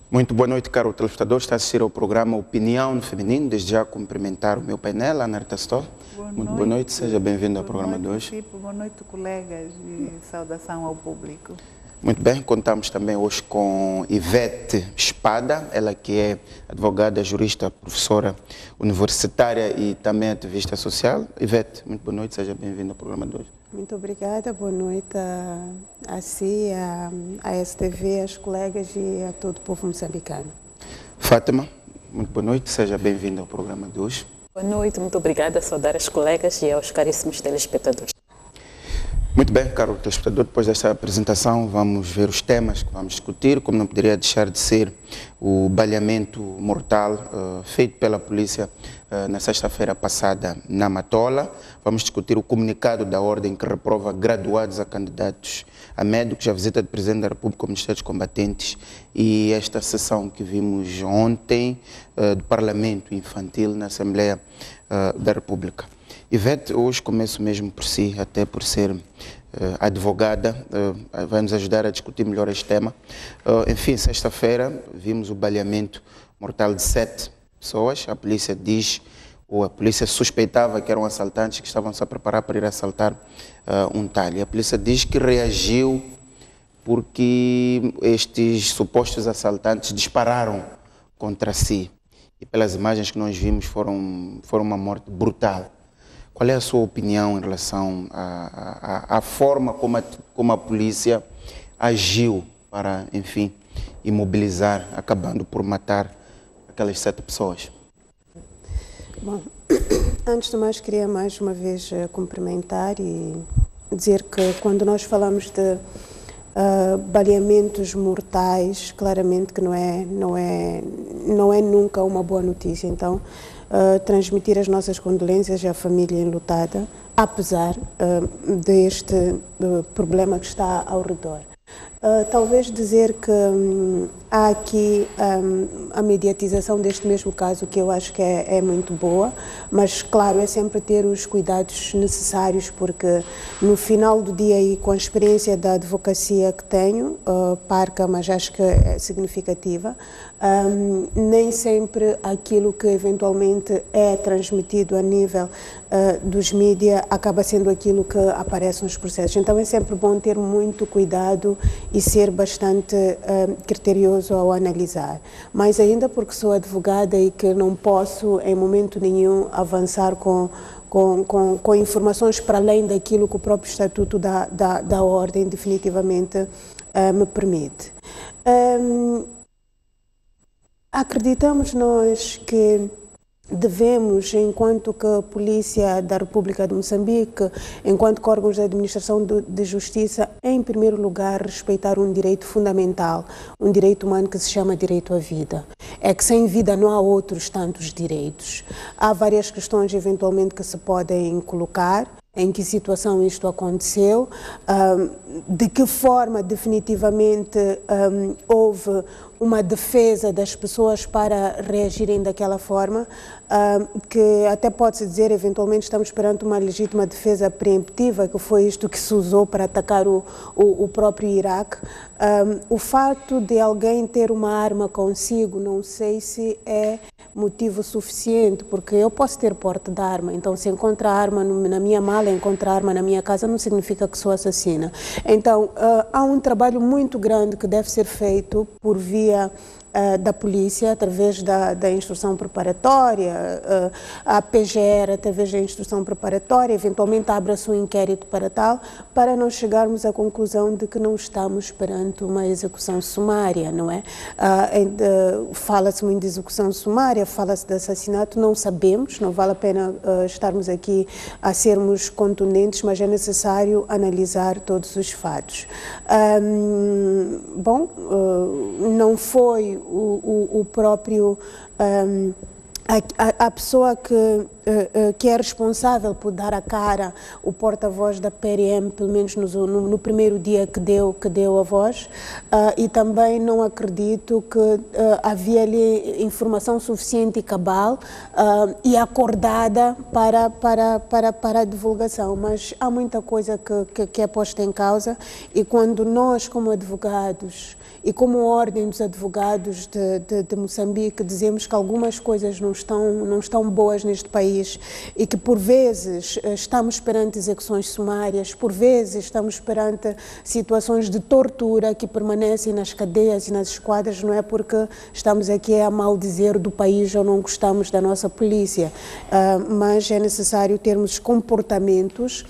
Muito boa noite, caro telespectador. Está a assistir ao programa Opinião no Feminino. Desde já cumprimentar o meu painel, Ana Artastol. Muito boa noite, seja bem-vindo ao programa de hoje. Boa noite, colegas, e saudação ao público. Muito bem, contamos também hoje com Ivete Espada, ela que é advogada, jurista, professora universitária e também ativista social. Ivete, muito boa noite, seja bem-vinda ao programa de hoje. Muito obrigada, boa noite a si, a STV, aos colegas e a todo o povo moçambicano. Fátima, muito boa noite, seja bem-vinda ao programa de hoje. Boa noite, muito obrigada a saudar as colegas e aos caríssimos telespectadores. Muito bem, caro telespectador, depois desta apresentação vamos ver os temas que vamos discutir, como não poderia deixar de ser o baleamento mortal feito pela polícia na sexta-feira passada na Matola. Vamos discutir o comunicado da ordem que reprova graduados a candidatos a médicos, a visita do Presidente da República ao Ministério dos Combatentes e esta sessão que vimos ontem do Parlamento Infantil na Assembleia da República. Ivete, hoje começo mesmo por si, até por ser advogada, vai nos ajudar a discutir melhor este tema. Enfim, sexta-feira vimos o baleamento mortal de 7 pessoas. A polícia diz, ou a polícia suspeitava que eram assaltantes que estavam-se a preparar para ir assaltar um talho. A polícia diz que reagiu porque estes supostos assaltantes dispararam contra si. E pelas imagens que nós vimos foram uma morte brutal. Qual é a sua opinião em relação à forma como a polícia agiu para, enfim, imobilizar, acabando por matar aquelas 7 pessoas? Bom, antes de mais queria mais uma vez cumprimentar e dizer que quando nós falamos de baleamentos mortais, claramente que não é nunca uma boa notícia. Então, transmitir as nossas condolências à família enlutada, apesar deste problema que está ao redor. Talvez dizer que há aqui a mediatização deste mesmo caso, que eu acho que é muito boa, mas claro, é sempre ter os cuidados necessários, porque no final do dia e com a experiência da advocacia que tenho, parca, mas acho que é significativa, nem sempre aquilo que eventualmente é transmitido a nível dos mídias acaba sendo aquilo que aparece nos processos. Então é sempre bom ter muito cuidado e ser bastante criterioso ao analisar. Mais ainda porque sou advogada e que não posso em momento nenhum avançar com informações para além daquilo que o próprio Estatuto da Ordem definitivamente me permite. Acreditamos nós que devemos, enquanto que Polícia da República de Moçambique, enquanto que órgãos de administração de justiça, em primeiro lugar, respeitar um direito fundamental, um direito humano que se chama direito à vida. É que sem vida não há outros tantos direitos. Há várias questões, eventualmente, que se podem colocar. Em que situação isto aconteceu, de que forma definitivamente houve uma defesa das pessoas para reagirem daquela forma, que até pode-se dizer, eventualmente estamos perante uma legítima defesa preemptiva, que foi isto que se usou para atacar o próprio Iraque. O fato de alguém ter uma arma consigo, não sei se é motivo suficiente, porque eu posso ter porte de arma, então se encontra arma na minha mala, encontra arma na minha casa, não significa que sou assassina. Então, há um trabalho muito grande que deve ser feito por via da polícia, através da instrução preparatória, a PGR, através da instrução preparatória, eventualmente abre-se um inquérito para tal, para não chegarmos à conclusão de que não estamos perante uma execução sumária, não é? Fala-se muito de execução sumária, fala-se de assassinato, não sabemos, não vale a pena estarmos aqui a sermos contundentes, mas é necessário analisar todos os fatos. Não foi o próprio a pessoa que é responsável por dar a cara, o porta-voz da PRM, pelo menos no primeiro dia que deu a voz, e também não acredito que havia ali informação suficiente e cabal e acordada para a divulgação, mas há muita coisa que é posta em causa, e quando nós, como advogados, e como Ordem dos Advogados de Moçambique dizemos que algumas coisas não estão boas neste país e que por vezes estamos perante execuções sumárias, por vezes estamos perante situações de tortura que permanecem nas cadeias e nas esquadras, não é porque estamos aqui a maldizer do país ou não gostamos da nossa polícia, mas é necessário termos comportamentos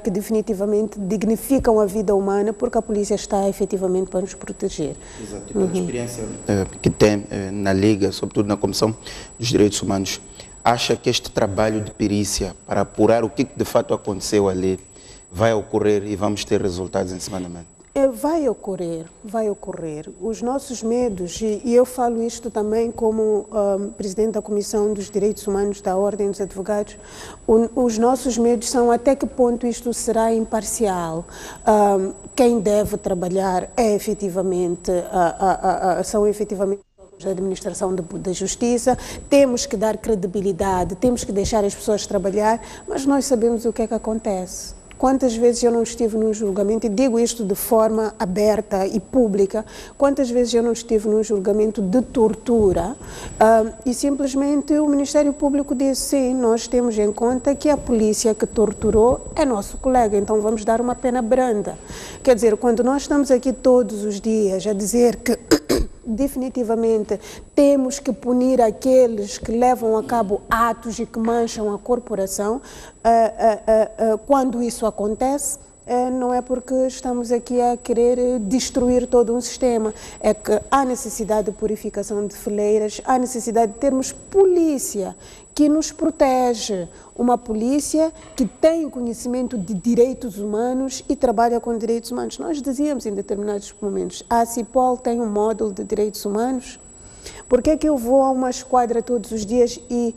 que definitivamente dignificam a vida humana, porque a polícia está efetivamente para nos proteger. Exato. E pela experiência que tem na Liga, sobretudo na Comissão dos Direitos Humanos, acha que este trabalho de perícia para apurar o que de fato aconteceu ali vai ocorrer e vamos ter resultados em semana? Vai ocorrer. Os nossos medos, e eu falo isto também como Presidente da Comissão dos Direitos Humanos da Ordem dos Advogados, os nossos medos são até que ponto isto será imparcial. Quem deve trabalhar são efetivamente da administração da justiça, temos que dar credibilidade, temos que deixar as pessoas trabalhar, mas nós sabemos o que é que acontece. Quantas vezes eu não estive num julgamento, e digo isto de forma aberta e pública, quantas vezes eu não estive num julgamento de tortura e simplesmente o Ministério Público disse, sim, nós temos em conta que a polícia que torturou é nosso colega, então vamos dar uma pena branda. Quer dizer, quando nós estamos aqui todos os dias a dizer que definitivamente temos que punir aqueles que levam a cabo atos e que mancham a corporação, quando isso acontece, não é porque estamos aqui a querer destruir todo um sistema, é que há necessidade de purificação de fileiras, há necessidade de termos polícia que nos protege, uma polícia que tem conhecimento de direitos humanos e trabalha com direitos humanos. Nós dizíamos em determinados momentos, a CIPOL tem um módulo de direitos humanos? Por que é que eu vou a uma esquadra todos os dias e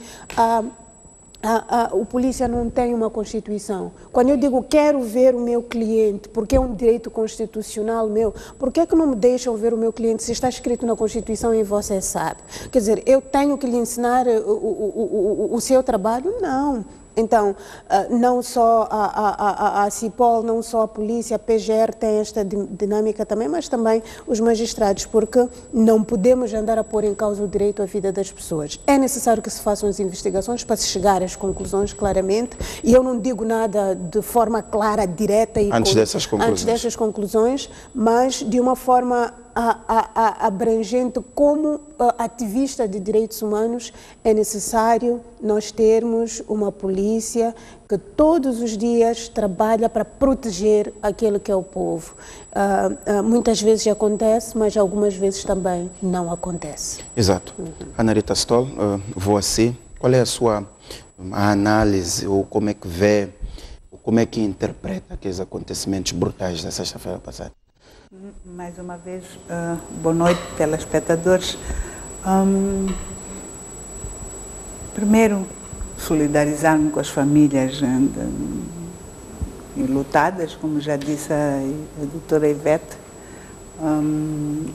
o polícia não tem uma Constituição? Quando eu digo quero ver o meu cliente, porque é um direito constitucional meu, por que é que não me deixam ver o meu cliente se está escrito na Constituição e você sabe? Quer dizer, eu tenho que lhe ensinar o seu trabalho? Não. Então, não só a CIPOL, não só a polícia, a PGR tem esta dinâmica também, mas também os magistrados, porque não podemos andar a pôr em causa o direito à vida das pessoas. É necessário que se façam as investigações para se chegar às conclusões claramente, e eu não digo nada de forma clara, direta e antes dessas conclusões, mas de uma forma abrangente. Como ativista de direitos humanos, é necessário nós termos uma polícia que todos os dias trabalha para proteger aquele que é o povo. Muitas vezes acontece, mas algumas vezes também não acontece. Exato. Ana Rita Stoll, vou assim. Qual é a sua análise, ou como é que vê, ou como é que interpreta aqueles acontecimentos brutais da sexta-feira passada? Mais uma vez, boa noite, telespectadores. Primeiro, solidarizar-me com as famílias enlutadas, como já disse a doutora Ivete,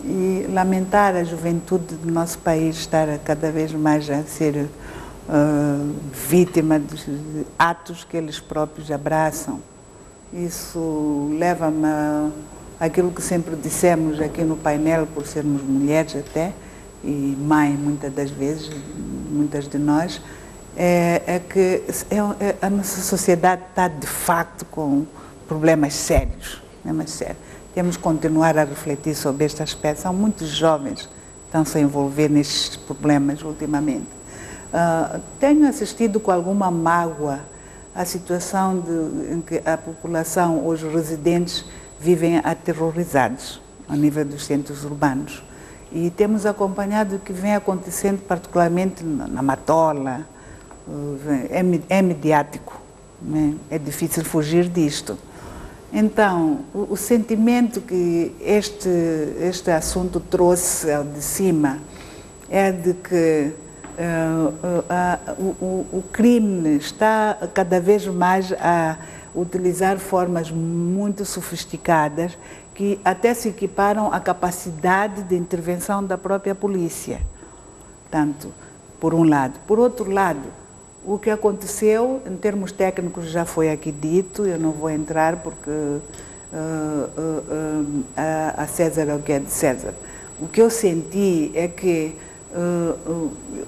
e lamentar a juventude do nosso país estar cada vez mais a ser vítima de atos que eles próprios abraçam. Isso leva-me aquilo que sempre dissemos aqui no painel, por sermos mulheres até, e mãe muitas das vezes, muitas de nós, é que a nossa sociedade está de facto com problemas sérios. Temos que continuar a refletir sobre este aspecto. São muitos jovens que estão-se a envolver nestes problemas ultimamente. Tenho assistido com alguma mágoa a situação em que a população, os residentes, vivem aterrorizados a nível dos centros urbanos. E temos acompanhado o que vem acontecendo, particularmente na Matola. É mediático, né? É difícil fugir disto. Então, o sentimento que este assunto trouxe ao de cima é de que o crime está cada vez mais a utilizar formas muito sofisticadas que até se equiparam à capacidade de intervenção da própria polícia. Tanto, por um lado. Por outro lado, o que aconteceu, em termos técnicos, já foi aqui dito, eu não vou entrar porque a César é o que é de César. O que eu senti é que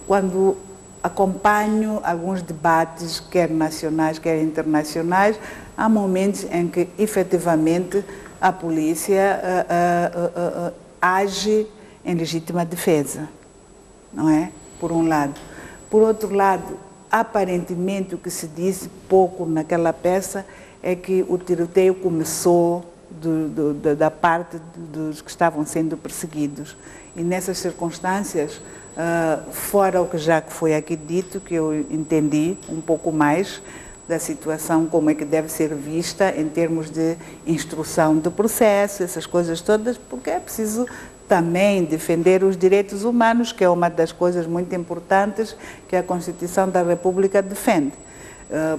quando acompanho alguns debates, quer nacionais, quer internacionais, há momentos em que efetivamente a polícia age em legítima defesa, não é? Por um lado. Por outro lado, aparentemente o que se disse pouco naquela peça é que o tiroteio começou da parte dos que estavam sendo perseguidos. E nessas circunstâncias, fora o que já foi aqui dito, que eu entendi um pouco mais da situação, como é que deve ser vista em termos de instrução do processo, essas coisas todas, porque é preciso também defender os direitos humanos, que é uma das coisas muito importantes que a Constituição da República defende,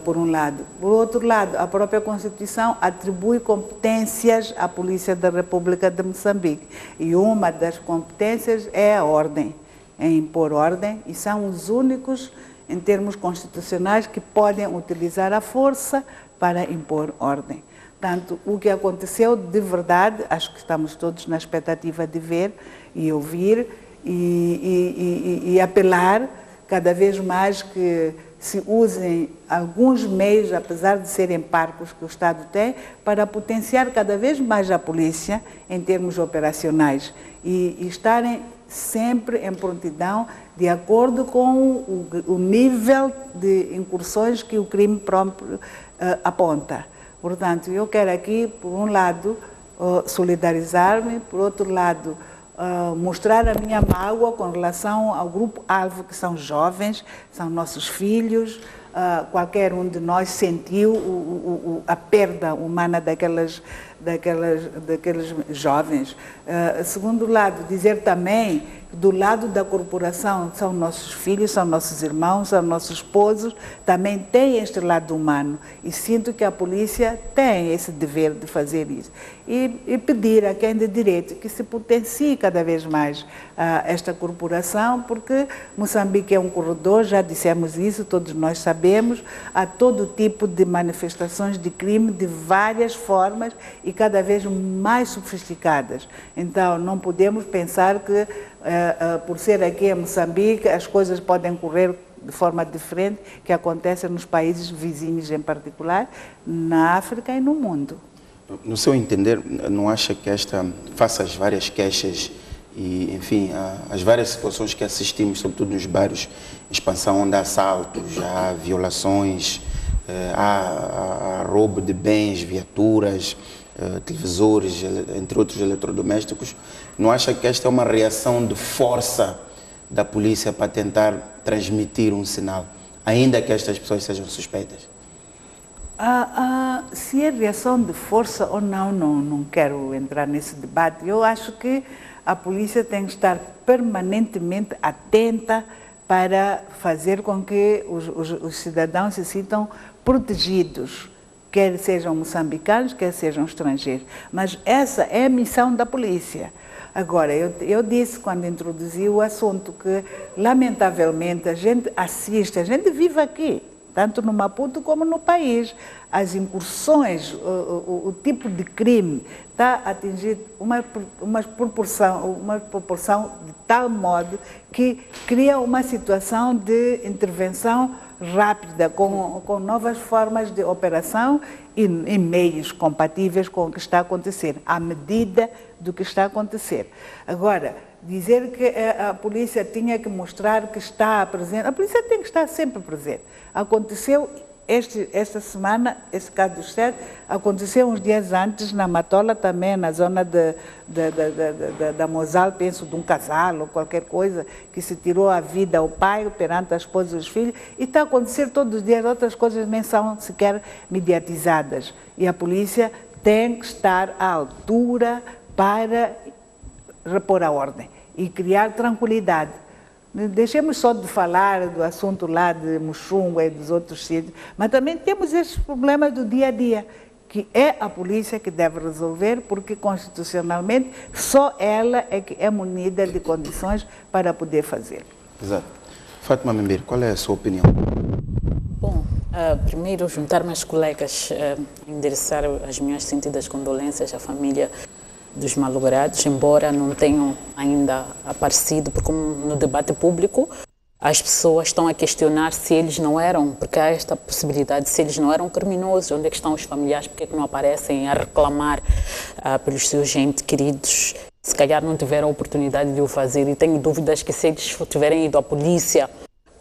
por um lado. Por outro lado, a própria Constituição atribui competências à Polícia da República de Moçambique, e uma das competências é a ordem, é impor ordem, e são os únicos, em termos constitucionais, que podem utilizar a força para impor ordem. Portanto, o que aconteceu de verdade, acho que estamos todos na expectativa de ver e ouvir e apelar cada vez mais que se usem alguns meios, apesar de serem parcos que o Estado tem, para potenciar cada vez mais a polícia em termos operacionais e estarem sempre em prontidão de acordo com o nível de incursões que o crime próprio aponta. Portanto, eu quero aqui, por um lado, solidarizar-me, por outro lado, mostrar a minha mágoa com relação ao grupo-alvo, que são jovens, são nossos filhos. Qualquer um de nós sentiu a perda humana daqueles jovens. Segundo lado, dizer também que do lado da corporação são nossos filhos, são nossos irmãos, são nossos esposos, também tem este lado humano. E sinto que a polícia tem esse dever de fazer isso. E pedir a quem de direito que se potencie cada vez mais esta corporação, porque Moçambique é um corredor, já dissemos isso, todos nós sabemos, há todo tipo de manifestações de crime de várias formas e cada vez mais sofisticadas. Então, não podemos pensar que, por ser aqui em Moçambique, as coisas podem correr de forma diferente que acontece nos países vizinhos, em particular, na África e no mundo. No seu entender, não acha que faça as várias queixas e, enfim, as várias situações que assistimos, sobretudo nos bairros, expansão onde há assaltos, há violações, há roubo de bens, viaturas, televisores, entre outros eletrodomésticos, não acha que esta é uma reação de força da polícia para tentar transmitir um sinal, ainda que estas pessoas sejam suspeitas? Se é reação de força ou não quero entrar nesse debate. Eu acho que a polícia tem que estar permanentemente atenta para fazer com que os cidadãos se sintam protegidos, quer sejam moçambicanos, quer sejam estrangeiros. Mas essa é a missão da polícia. Agora, eu disse quando introduzi o assunto que, lamentavelmente, a gente assiste, a gente vive aqui, tanto no Maputo como no país, as incursões, o tipo de crime está a atingir uma proporção de tal modo que cria uma situação de intervenção rápida, com novas formas de operação e meios compatíveis com o que está a acontecer, à medida do que está a acontecer. Agora, dizer que a polícia tinha que mostrar que está presente, a polícia tem que estar sempre presente. Aconteceu esta semana, esse caso dos 7, aconteceu uns dias antes na Matola também, na zona da Mozal, penso, de um casal ou qualquer coisa, que se tirou a vida ao pai perante a esposa e os filhos, e está a acontecer todos os dias, outras coisas nem são sequer mediatizadas. E a polícia tem que estar à altura para repor a ordem e criar tranquilidade. Deixemos só de falar do assunto lá de Muxunga e dos outros sítios, mas também temos esses problemas do dia a dia, que é a polícia que deve resolver, porque constitucionalmente só ela é que é munida de condições para poder fazer. Exato. Fátima Membir, qual é a sua opinião? Bom, primeiro juntar meus colegas, endereçar as minhas sentidas condolências à família dos malogrados, embora não tenham ainda aparecido, porque no debate público as pessoas estão a questionar se eles não eram, porque há esta possibilidade, se eles não eram criminosos, onde é que estão os familiares, porque é que não aparecem a reclamar pelos seus entes queridos, se calhar não tiveram a oportunidade de o fazer, e tenho dúvidas que se eles tiverem ido à polícia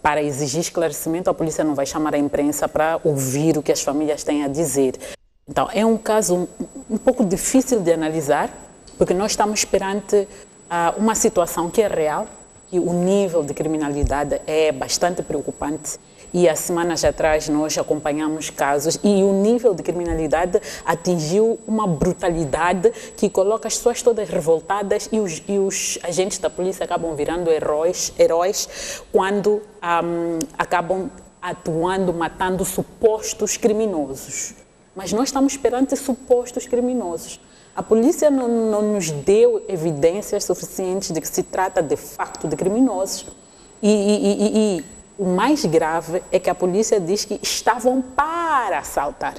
para exigir esclarecimento, a polícia não vai chamar a imprensa para ouvir o que as famílias têm a dizer. Então, é um caso um pouco difícil de analisar, porque nós estamos perante uma situação que é real, e o nível de criminalidade é bastante preocupante. E há semanas atrás nós acompanhamos casos e o nível de criminalidade atingiu uma brutalidade que coloca as pessoas todas revoltadas e os agentes da polícia acabam virando heróis quando acabam atuando, matando supostos criminosos. Mas nós estamos perante supostos criminosos. A polícia não nos deu evidências suficientes de que se trata de facto de criminosos. E o mais grave é que a polícia diz que estavam para assaltar.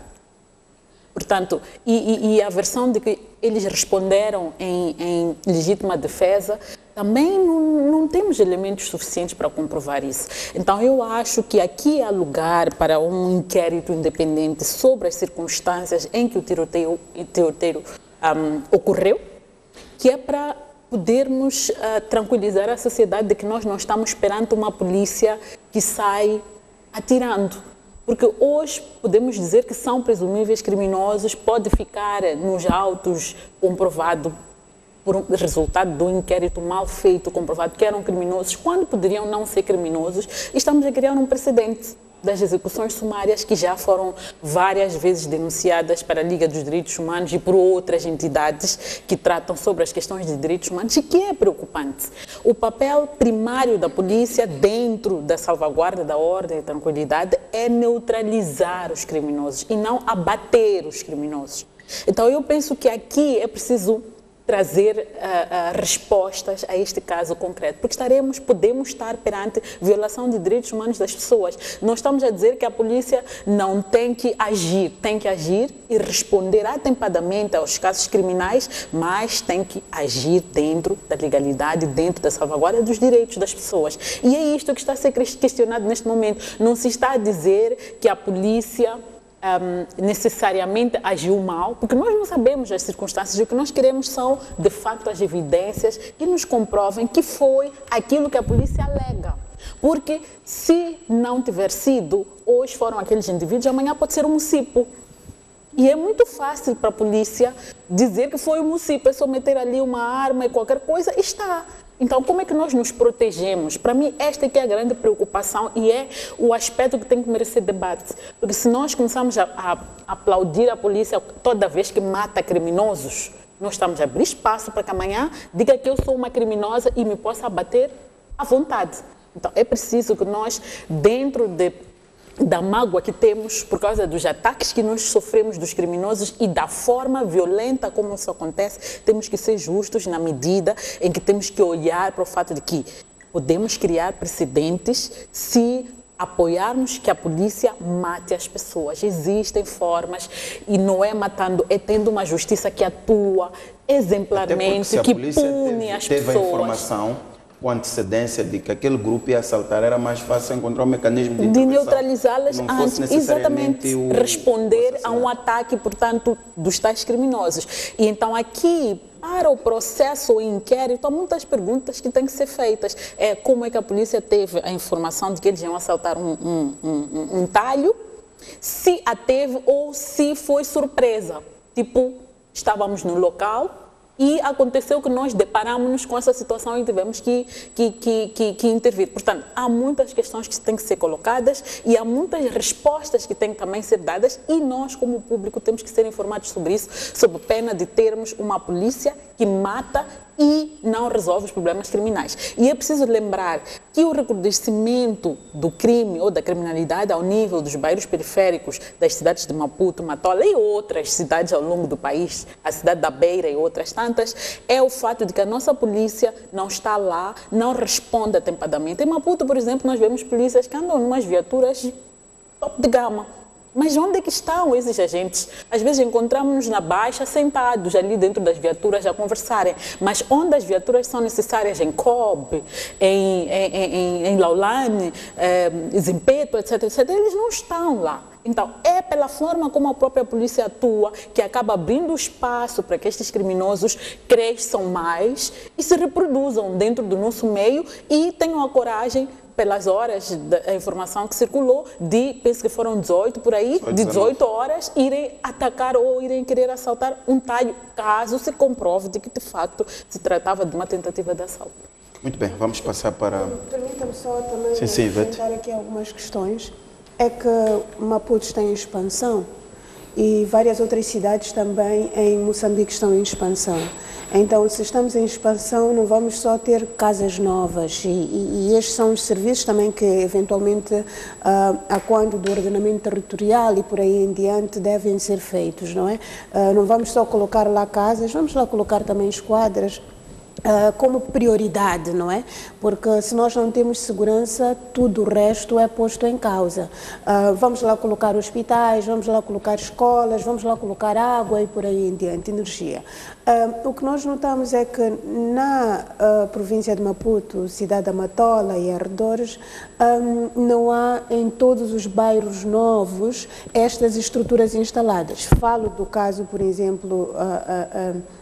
Portanto, e a versão de que eles responderam em legítima defesa, também não temos elementos suficientes para comprovar isso. Então, eu acho que aqui há lugar para um inquérito independente sobre as circunstâncias em que o tiroteio ocorreu, que é para podermos tranquilizar a sociedade de que nós não estamos perante uma polícia que sai atirando. Porque hoje podemos dizer que são presumíveis criminosos, pode ficar nos autos comprovado por um resultado do inquérito mal feito, comprovado que eram criminosos, quando poderiam não ser criminosos. Estamos a criar um precedente das execuções sumárias que já foram várias vezes denunciadas para a Liga dos Direitos Humanos e por outras entidades que tratam sobre as questões de direitos humanos, e que é preocupante. O papel primário da polícia dentro da salvaguarda da ordem e tranquilidade é neutralizar os criminosos e não abater os criminosos. Então eu penso que aqui é preciso trazer respostas a este caso concreto, porque podemos estar perante violação de direitos humanos das pessoas. Não estamos a dizer que a polícia não tem que agir e responder atempadamente aos casos criminais, mas tem que agir dentro da legalidade, dentro da salvaguarda dos direitos das pessoas. E é isto que está a ser questionado neste momento. Não se está a dizer que a polícia necessariamente agiu mal, porque nós não sabemos as circunstâncias, e o que nós queremos são, de facto, as evidências que nos comprovem que foi aquilo que a polícia alega. Porque se não tiver sido, hoje foram aqueles indivíduos, amanhã pode ser o município. E é muito fácil para a polícia dizer que foi o município, é só meter ali uma arma e qualquer coisa, está. Então, como é que nós nos protegemos? Para mim, esta aqui é a grande preocupação e é o aspecto que tem que merecer debate. Porque se nós começarmos a aplaudir a polícia toda vez que mata criminosos, nós estamos a abrir espaço para que amanhã diga que eu sou uma criminosa e me possa abater à vontade. Então, é preciso que nós, dentro da mágoa que temos por causa dos ataques que nós sofremos dos criminosos e da forma violenta como isso acontece, temos que ser justos na medida em que temos que olhar para o fato de que podemos criar precedentes se apoiarmos que a polícia mate as pessoas. Existem formas e não é matando, é tendo uma justiça que atua exemplarmente, que pune as pessoas. Teve a informação com antecedência de que aquele grupo ia assaltar, era mais fácil encontrar um mecanismo de neutralizá-las antes, exatamente, responder a um ataque, portanto, dos tais criminosos. E então aqui, para o processo, o inquérito, há muitas perguntas que têm que ser feitas. Como é que a polícia teve a informação de que eles iam assaltar um talho, se a teve ou se foi surpresa. Tipo, estávamos no local e aconteceu que nós deparamos-nos com essa situação e tivemos que intervir. Portanto, há muitas questões que têm que ser colocadas e há muitas respostas que têm que também ser dadas, e nós, como público, temos que ser informados sobre isso, sob pena de termos uma polícia que mata e não resolve os problemas criminais. E é preciso lembrar que o recrudescimento do crime ou da criminalidade ao nível dos bairros periféricos das cidades de Maputo, Matola e outras cidades ao longo do país, a cidade da Beira e outras tantas, é o fato de que a nossa polícia não está lá, não responde atempadamente. Em Maputo, por exemplo, nós vemos polícias que andam em umas viaturas top de gama. Mas onde é que estão esses agentes? Às vezes encontramos-nos na Baixa sentados ali dentro das viaturas a conversarem, mas onde as viaturas são necessárias, em Cobe, em Laulane, Zimpeto, etc., eles não estão lá. Então, é pela forma como a própria polícia atua que acaba abrindo espaço para que estes criminosos cresçam mais e se reproduzam dentro do nosso meio e tenham a coragem, pelas horas da informação que circulou, penso que foram 18 por aí, de 18 horas, irem atacar ou irem querer assaltar um talho, caso se comprove de que, de facto, se tratava de uma tentativa de assalto. Muito bem, vamos passar para... Permita-me só também acrescentar aqui algumas questões. É que Maputo está em expansão e várias outras cidades também em Moçambique estão em expansão. Então, se estamos em expansão, não vamos só ter casas novas e estes são os serviços também que, eventualmente, a quando do ordenamento territorial e por aí em diante, devem ser feitos, não é? Não vamos só colocar lá casas, vamos lá colocar também esquadras, como prioridade, não é? Porque se nós não temos segurança, tudo o resto é posto em causa. Vamos lá colocar hospitais, vamos lá colocar escolas, vamos lá colocar água e por aí em diante, energia. O que nós notamos é que na província de Maputo, cidade da Matola e arredores, não há em todos os bairros novos estas estruturas instaladas. Falo do caso, por exemplo,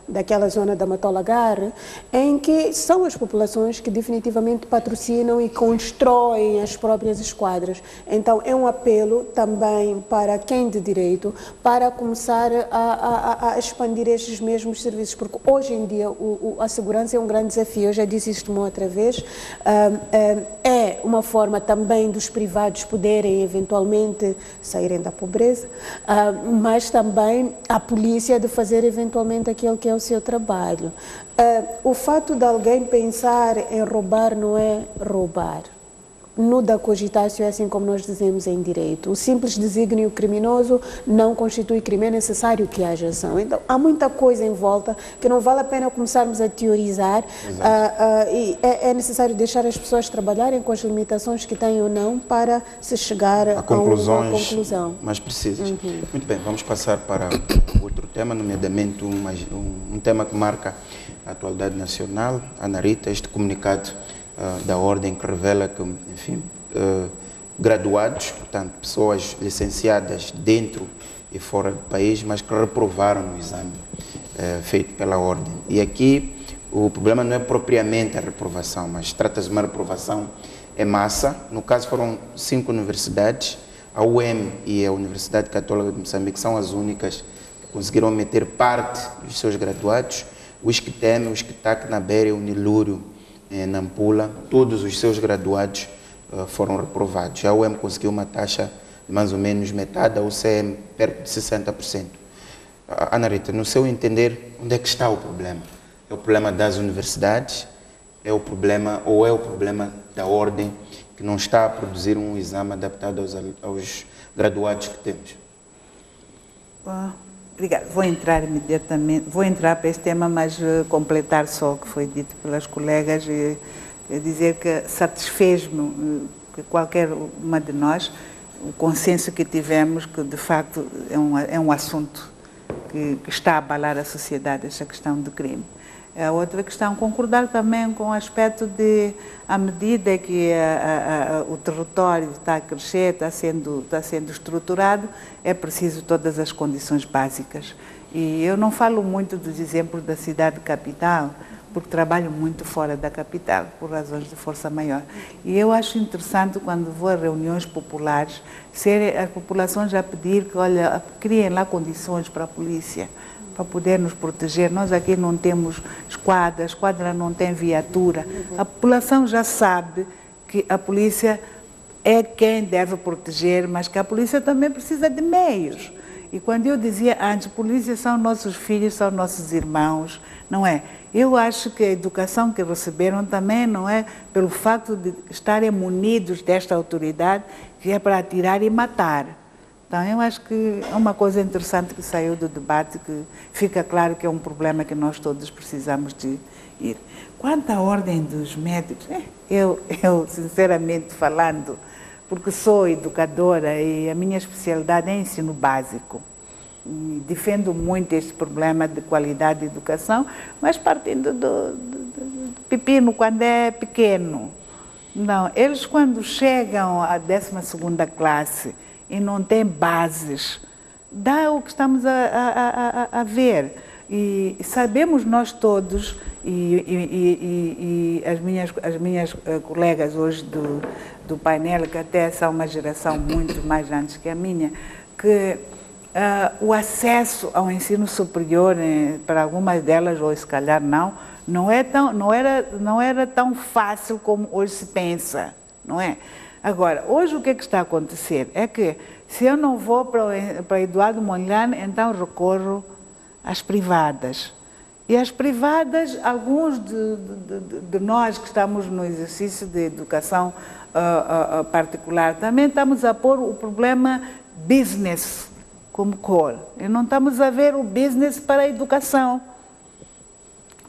daquela zona da Matola Garre, em que são as populações que definitivamente patrocinam e constroem as próprias esquadras. Então é um apelo também para quem de direito para começar a expandir estes mesmos serviços, porque hoje em dia a segurança é um grande desafio. Eu já disse isto uma outra vez, é uma forma também dos privados poderem eventualmente saírem da pobreza, mas também a polícia de fazer eventualmente aquilo que é o seu trabalho. O fato de alguém pensar em roubar não é roubar. No da cogitácio é assim como nós dizemos em direito. O simples desígnio criminoso não constitui crime, é necessário que haja ação. Então, há muita coisa em volta que não vale a pena começarmos a teorizar. E é necessário deixar as pessoas trabalharem com as limitações que têm ou não para se chegar a uma conclusão mais precisas. Muito bem, vamos passar para outro tema, nomeadamente um tema que marca a atualidade nacional. Ana Rita, este comunicado da Ordem que revela que, enfim, graduados, portanto, pessoas licenciadas dentro e fora do país, mas que reprovaram no exame feito pela Ordem. E aqui o problema não é propriamente a reprovação, mas trata-se de uma reprovação em massa. No caso foram 5 universidades, a UEM e a Universidade Católica de Moçambique são as únicas que conseguiram meter parte dos seus graduados. O ISCTEM, o ISCTAC na Beira, o Nilúrio, Nampula, todos os seus graduados foram reprovados. A UEM conseguiu uma taxa de mais ou menos metade, a UCM perto de 60%. Ana Rita, no seu entender, onde é que está o problema? É o problema das universidades? É o problema da Ordem que não está a produzir um exame adaptado aos graduados que temos? Obrigada. Vou entrar imediatamente, para este tema, mas completar só o que foi dito pelas colegas e dizer que satisfez-me que qualquer uma de nós, o consenso que tivemos, que de facto é um assunto que está a abalar a sociedade, esta questão do crime. A outra questão, concordar também com o aspecto de, à medida que o território está a crescer, está sendo estruturado, é preciso todas as condições básicas. E eu não falo muito dos exemplos da cidade capital, porque trabalho muito fora da capital, por razões de força maior. E eu acho interessante, quando vou a reuniões populares, ser as populações a pedir que, olha, criem lá condições para a polícia, para poder nos proteger. Nós aqui não temos esquadra, a esquadra não tem viatura. A população já sabe que a polícia é quem deve proteger, mas que a polícia também precisa de meios. E quando eu dizia antes, polícia são nossos filhos, são nossos irmãos, não é? Eu acho que a educação que receberam também não é pelo facto de estarem munidos desta autoridade, que é para atirar e matar. Então, eu acho que é uma coisa interessante que saiu do debate, que fica claro que é um problema que nós todos precisamos de ir. Quanto à ordem dos médicos, eu sinceramente falando, porque sou educadora e a minha especialidade é ensino básico. E defendo muito este problema de qualidade de educação, mas partindo do pepino quando é pequeno. Não, eles quando chegam à 12ª classe e não têm bases, dá o que estamos a ver. E sabemos nós todos, e as minhas colegas hoje do painel, que até são uma geração muito mais antes que a minha, que o acesso ao ensino superior, para algumas delas, ou se calhar não era tão fácil como hoje se pensa, não é? Agora, hoje o que está a acontecer é que se eu não vou para Eduardo Mondlane, então recorro às privadas. E as privadas, alguns de nós que estamos no exercício de educação particular, também estamos a pôr o problema business como core. E não estamos a ver o business para a educação,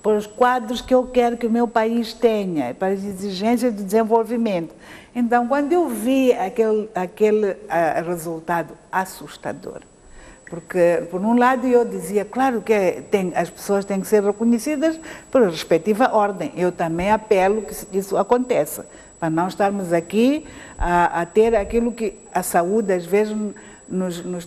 para os quadros que eu quero que o meu país tenha, para as exigências de desenvolvimento. Então, quando eu vi aquele resultado assustador, porque, por um lado, eu dizia, claro que as pessoas têm que ser reconhecidas por respectiva ordem. Eu também apelo que isso aconteça, para não estarmos aqui a ter aquilo que a saúde, às vezes, nos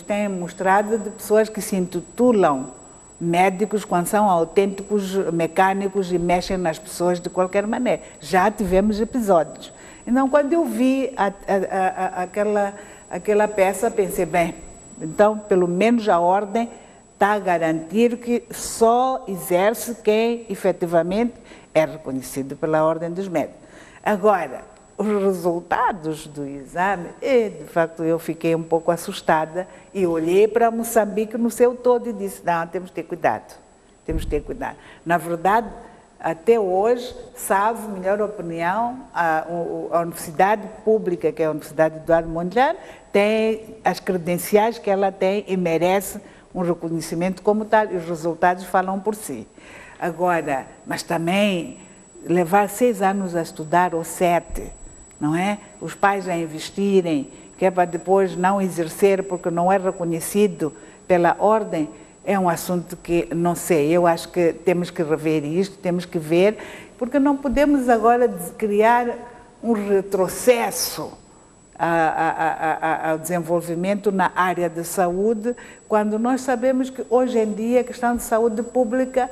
tem mostrado, de pessoas que se intitulam médicos quando são autênticos mecânicos e mexem nas pessoas de qualquer maneira. Já tivemos episódios. Então, quando eu vi aquela peça, pensei, bem, então, pelo menos a ordem está a garantir que só exerce quem efetivamente é reconhecido pela ordem dos médicos. Agora, os resultados do exame, de facto eu fiquei um pouco assustada e olhei para Moçambique no seu todo e disse, não, temos que ter cuidado, temos que ter cuidado. Na verdade, até hoje, salvo melhor opinião, a Universidade Pública, que é a Universidade Eduardo Mondlane, tem as credenciais que ela tem e merece um reconhecimento como tal, e os resultados falam por si. Agora, mas também levar 6 anos a estudar ou 7, não é? Os pais a investirem, que é para depois não exercer porque não é reconhecido pela ordem, é um assunto que, não sei, eu acho que temos que rever isto, temos que ver, porque não podemos agora criar um retrocesso ao desenvolvimento na área de saúde, quando nós sabemos que hoje em dia a questão de saúde pública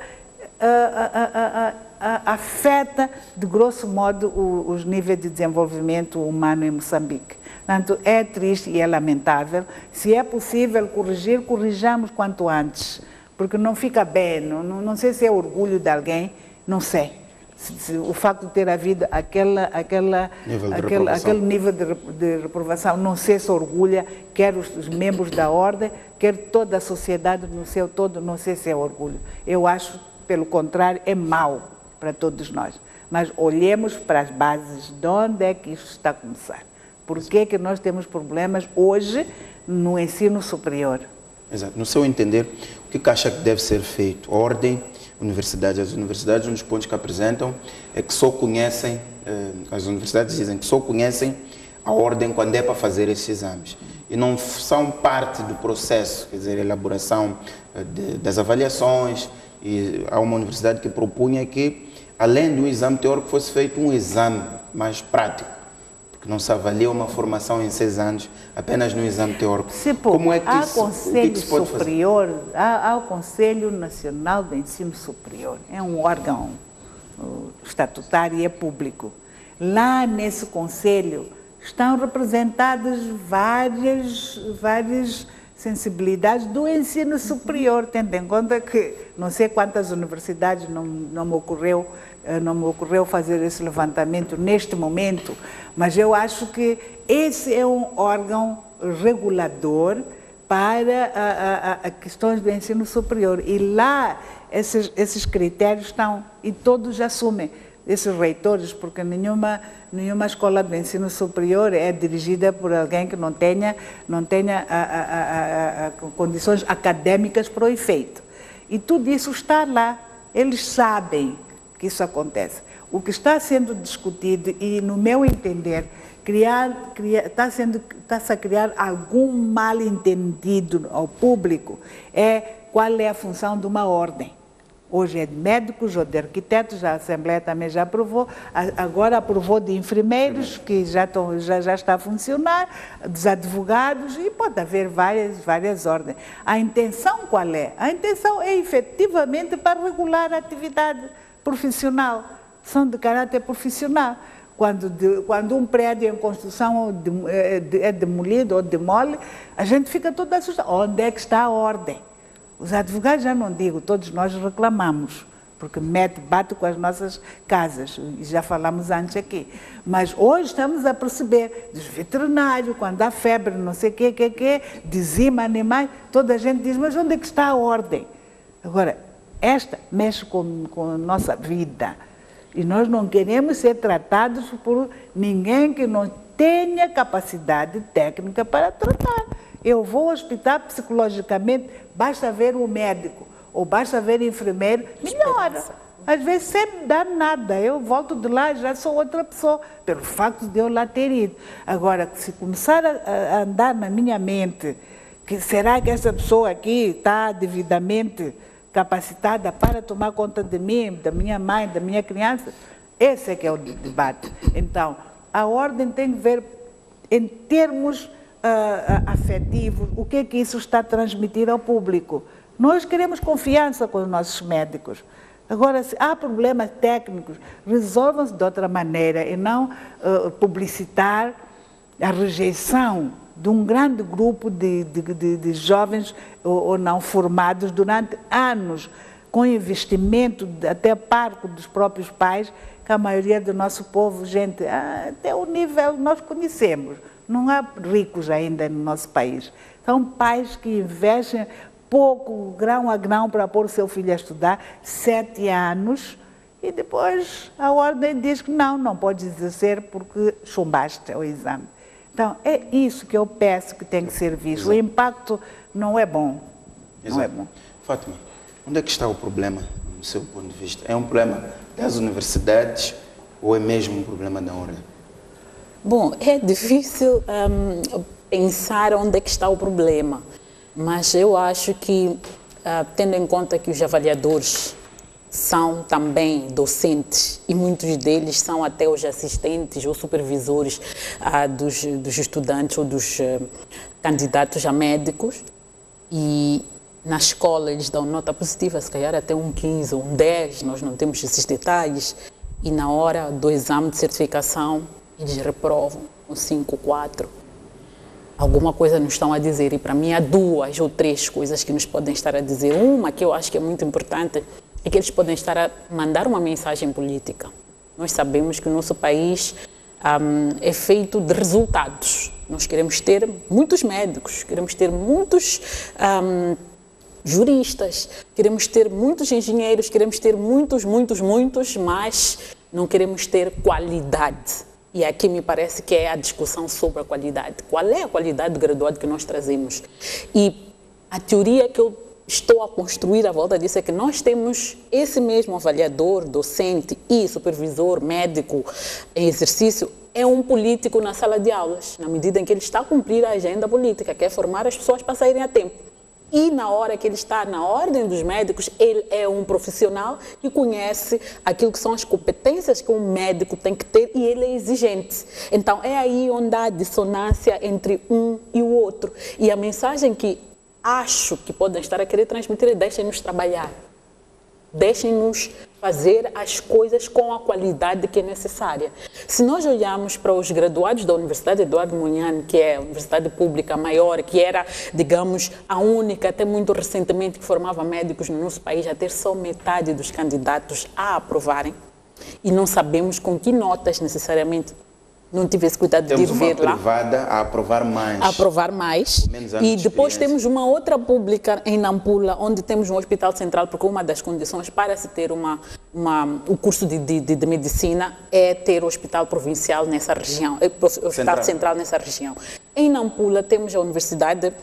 afeta, de grosso modo, os níveis de desenvolvimento humano em Moçambique. Portanto, é triste e é lamentável. Se é possível corrigir, corrijamos quanto antes, porque não fica bem, não sei se é orgulho de alguém, não sei. O facto de ter havido aquele nível de reprovação, não sei se orgulha, quer os membros da ordem, quer toda a sociedade no seu todo, não sei se é orgulho. Eu acho, pelo contrário, é mau para todos nós. Mas olhemos para as bases, de onde é que isto está a começar. Por que é que nós temos problemas hoje no ensino superior? Exato. No seu entender, o que acha que deve ser feito? Ordem, universidades. As universidades, um dos pontos que apresentam é que só conhecem, as universidades dizem que só conhecem a ordem quando é para fazer esses exames. E não são parte do processo, quer dizer, elaboração das avaliações. E há uma universidade que propunha que, além do exame teórico, fosse feito um exame mais prático. Não se avalia uma formação em 6 anos apenas no exame teórico. Como é que há Conselho Superior, há o Conselho Nacional do Ensino Superior, é um órgão estatutário e é público. Lá nesse conselho estão representadas várias sensibilidades do ensino superior, tendo em conta que não sei quantas universidades, não me ocorreu fazer esse levantamento neste momento, mas eu acho que esse é um órgão regulador para questões do ensino superior. E lá esses critérios estão, e todos assumem, esses reitores, porque nenhuma escola de ensino superior é dirigida por alguém que não tenha condições acadêmicas para o efeito. E tudo isso está lá. Eles sabem que isso acontece. o que está sendo discutido e, no meu entender, está-se a criar algum mal-entendido ao público, qual é a função de uma ordem. Hoje é de médicos ou de arquitetos, a Assembleia também já aprovou, agora aprovou de enfermeiros, que já está a funcionar, dos advogados, e pode haver várias ordens. A intenção qual é? A intenção é efetivamente para regular a atividade profissional, são de caráter profissional. Quando um prédio em construção é demolido ou demole, a gente fica todo assustado. Onde é que está a ordem? Os advogados, já não digo, todos nós reclamamos, porque bate com as nossas casas, e já falamos antes aqui. Mas hoje estamos a perceber, dos veterinários, quando há febre, não sei o que, dizima animais, toda a gente diz, mas onde é que está a ordem? Agora, esta mexe com a nossa vida, e nós não queremos ser tratados por ninguém que não tenha capacidade técnica para tratar. Eu vou ao hospital psicologicamente, basta ver um médico ou basta ver um enfermeiro, melhora. Às vezes sem dar nada, eu volto de lá e já sou outra pessoa, pelo facto de eu lá ter ido. Agora, se começar a andar na minha mente, será que essa pessoa aqui está devidamente capacitada para tomar conta de mim, da minha mãe, da minha criança? Esse é que é o debate. Então, a ordem tem que ver em termos afetivos, o que é que isso está a transmitir ao público. Nós queremos confiança com os nossos médicos. Agora, se há problemas técnicos, resolvam-se de outra maneira e não publicitar a rejeição de um grande grupo de jovens ou não formados durante anos, com investimento até parco dos próprios pais, que a maioria do nosso povo, gente, até o nível nós conhecemos. Não há ricos ainda no nosso país. São pais que investem pouco, grão a grão, para pôr o seu filho a estudar, 7 anos, e depois a ordem diz que não pode exercer porque chumbaste o exame. Então, é isso que eu peço que tem que ser visto. Exato. O impacto não é bom. Exato. Não é bom. Fátima, onde é que está o problema, do seu ponto de vista? É um problema das universidades ou é mesmo um problema da ordem? Bom, é difícil pensar onde é que está o problema, mas eu acho que, tendo em conta que os avaliadores são também docentes e muitos deles são até os assistentes ou supervisores dos estudantes ou dos candidatos a médicos, e na escola eles dão nota positiva, se calhar até um 15 ou um 10, nós não temos esses detalhes, e na hora do exame de certificação eles reprovam um 5, 4. Alguma coisa nos estão a dizer, e para mim há 2 ou 3 coisas que nos podem estar a dizer. Uma que eu acho que é muito importante é que eles podem estar a mandar uma mensagem política. Nós sabemos que o nosso país é feito de resultados. Nós queremos ter muitos médicos, queremos ter muitos juristas, queremos ter muitos engenheiros, queremos ter muitos, mas não queremos ter qualidade. E aqui me parece que é a discussão sobre a qualidade. Qual é a qualidade do graduado que nós trazemos? E a teoria que eu estou a construir à volta disso é que nós temos esse mesmo avaliador, docente e supervisor médico em exercício, é um político na sala de aulas, na medida em que ele está a cumprir a agenda política, que é formar as pessoas para saírem a tempo. E na hora que ele está na ordem dos médicos, ele é um profissional que conhece aquilo que são as competências que um médico tem que ter, e ele é exigente. Então é aí onde há dissonância entre um e o outro. E a mensagem que acho que podem estar a querer transmitir é: deixem-nos trabalhar. Deixem-nos fazer as coisas com a qualidade que é necessária. Se nós olharmos para os graduados da Universidade Eduardo Mondlane, que é a universidade pública maior, que era, digamos, a única, até muito recentemente, que formava médicos no nosso país, a ter só metade dos candidatos a aprovarem, e não sabemos com que notas necessariamente. Não tive esse cuidado de ir ver lá. Temos uma privada a aprovar mais. A aprovar mais. E depois temos uma outra pública em Nampula, onde temos um hospital central, porque uma das condições para se ter o curso de medicina é ter o hospital provincial nessa região, o hospital central nessa região. Em Nampula temos a universidade,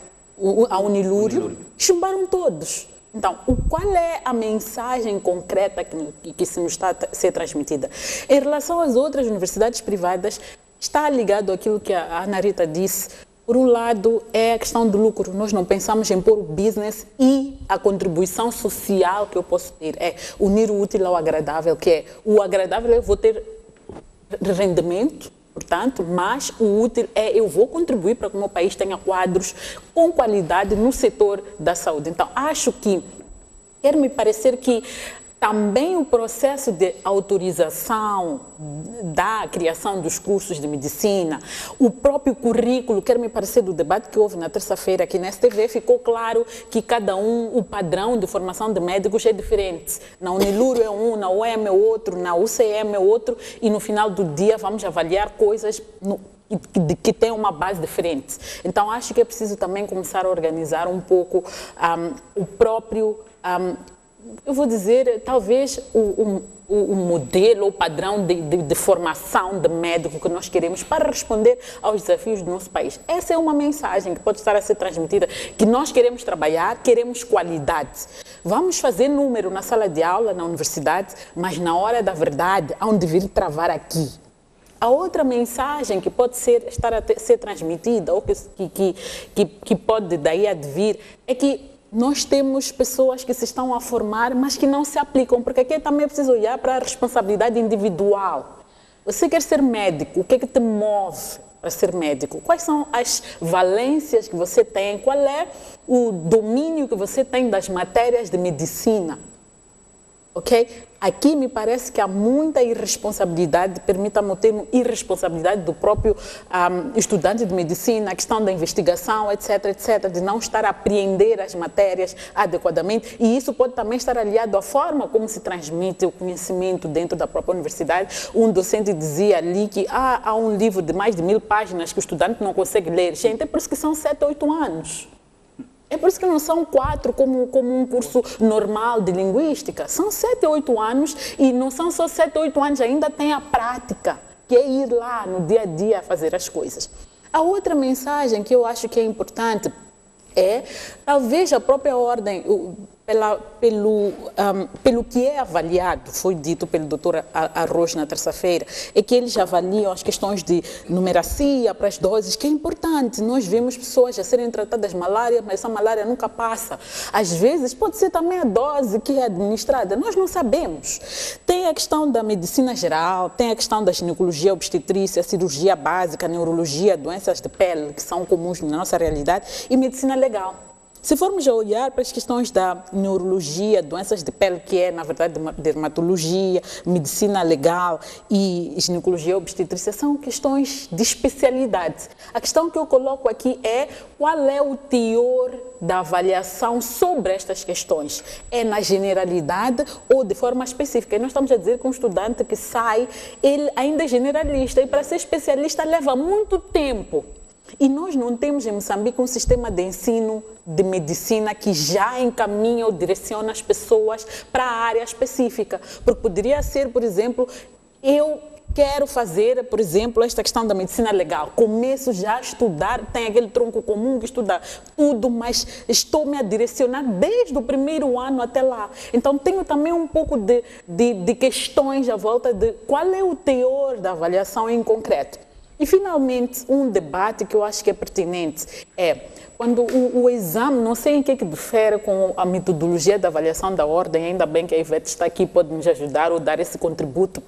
a Unilúrio, chumbaram todos. Então, qual é a mensagem concreta que se nos está a ser transmitida? Em relação às outras universidades privadas, está ligado àquilo que a Ana Rita disse. Por um lado, é a questão do lucro. Nós não pensamos em pôr o business e a contribuição social que eu posso ter. É unir o útil ao agradável, que é o agradável eu vou ter rendimento, portanto, mas o útil é eu vou contribuir para que o meu país tenha quadros com qualidade no setor da saúde. Então, acho que, quer me parecer que também o processo de autorização da criação dos cursos de medicina, o próprio currículo, quer me parecer do debate que houve na terça-feira aqui na STV, ficou claro que cada um, o padrão de formação de médicos é diferente. Na Uniluro é um, na UEM é outro, na UCM é outro, e no final do dia vamos avaliar coisas que têm uma base diferente. Então, acho que é preciso também começar a organizar um pouco o próprio... eu vou dizer, talvez o modelo, o padrão de formação de médico que nós queremos para responder aos desafios do nosso país. Essa é uma mensagem que pode estar a ser transmitida, que nós queremos trabalhar, queremos qualidade. Vamos fazer número na sala de aula, na universidade, mas na hora da verdade, há um dever travar aqui. A outra mensagem que pode estar a ser transmitida, ou que pode daí advir, é que nós temos pessoas que se estão a formar, mas que não se aplicam, porque aqui também é preciso olhar para a responsabilidade individual. Você quer ser médico, o que é que te move para ser médico? Quais são as valências que você tem? Qual é o domínio que você tem das matérias de medicina? Ok? Aqui me parece que há muita irresponsabilidade, permita-me o termo irresponsabilidade do próprio estudante de medicina, a questão da investigação, etc, etc, de não estar a apreender as matérias adequadamente, e isso pode também estar aliado à forma como se transmite o conhecimento dentro da própria universidade. Um docente dizia ali que há um livro de mais de 1000 páginas que o estudante não consegue ler. Gente, é por isso que são 7 ou 8 anos. É por isso que não são 4 como um curso normal de linguística. São 7 ou 8 anos e não são só 7 ou 8 anos, ainda tem a prática, que é ir lá no dia a dia a fazer as coisas. A outra mensagem que eu acho que é importante é, talvez a própria ordem, pelo que é avaliado, foi dito pelo doutor Arroz na terça-feira, é que eles avaliam as questões de numeracia para as doses, que é importante. Nós vemos pessoas a serem tratadas de malária, mas essa malária nunca passa. Às vezes pode ser também a dose que é administrada, nós não sabemos. Tem a questão da medicina geral, tem a questão da ginecologia, obstetrícia, cirurgia básica, neurologia, doenças de pele, que são comuns na nossa realidade, e medicina legal. Se formos a olhar para as questões da neurologia, doenças de pele, que é, na verdade, dermatologia, medicina legal e ginecologia obstetrícia, são questões de especialidade. A questão que eu coloco aqui é qual é o teor da avaliação sobre estas questões. É na generalidade ou de forma específica? E nós estamos a dizer que um estudante que sai, ele ainda é generalista e para ser especialista leva muito tempo. E nós não temos em Moçambique um sistema de ensino de medicina que já encaminha ou direciona as pessoas para a área específica. Porque poderia ser, por exemplo, eu quero fazer, por exemplo, esta questão da medicina legal. Começo já a estudar, tem aquele tronco comum que estuda tudo, mas estou-me a direcionar desde o primeiro ano até lá. Então, tenho também um pouco de questões à volta de qual é o teor da avaliação em concreto. E, finalmente, um debate que eu acho que é pertinente é quando o exame, não sei em que difere com a metodologia da avaliação da ordem, ainda bem que a Ivete está aqui, pode nos ajudar ou dar esse contributo,